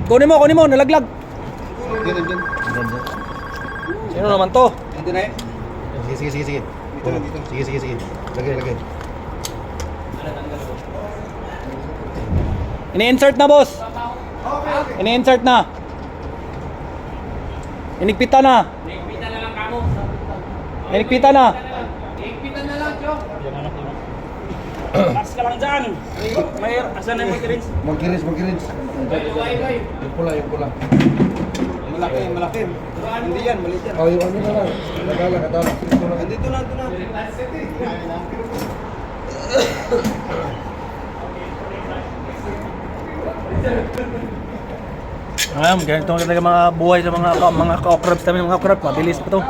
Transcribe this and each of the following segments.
Kunin mo, nalaglag. Diyan. Sino naman to? Ito na eh. Sige. Sige. Lagay. Ini-insert na, boss. Ini-insert na. Inigpitan na. Iigpitan na lang kamo. Inigpitan na. Iigpitan na lang, Chok. Mas ka lang dyan. May asan na yung mag-rinse? Magkiris. Ay. Yung pula. Malaki. Hindi yan, maliit yan. Oh, yung ano na lang. Kadala. Andito na. Ayan, ganito ang talaga mga buhay sa mga ka-crabs namin, mga crabs, mabilis pa to.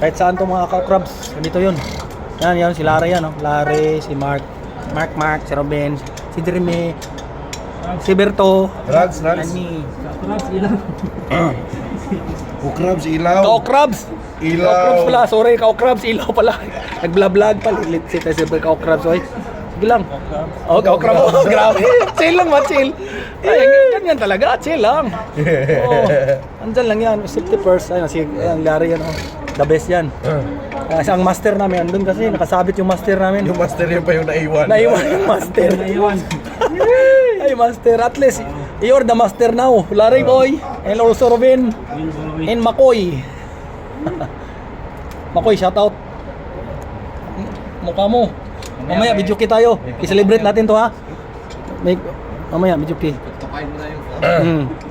Kahit saan to mga ka-crabs, ganito yun. Yan, si Lara yan, no? Larry, si Mark, si Robin, si Jeremy, si Berto, Rags. Ani. Crabs, ilaw. Ka-crabs! Ilaw. Ka-crabs pala, sorry, ka-crabs, ilaw pala. Nag-vlog pala, legit si ka-crabs, oy. Sige lang. Oh, ka-crabs, oh, grabe. Chill lang, chill. Ay, ganyan talaga, chill lang. Oh, andyan lang yan, safety first. Ayun, si Larry yan, oh. The best yan. Kasi ang master namin, andun kasi, nakasabit yung master namin. Yung master yun pa yung naiwan. Naiwan yung master. Ay, master, at least, you're the master now. Larry boy, and also Robin, and Makoy. Makoy, shout out. Mukha mo. Mamaya, video key tayo. I-celebrate natin to, ha? Mamaya, video key. Tukain mo na yung...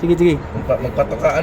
Sige. Magpatukaan.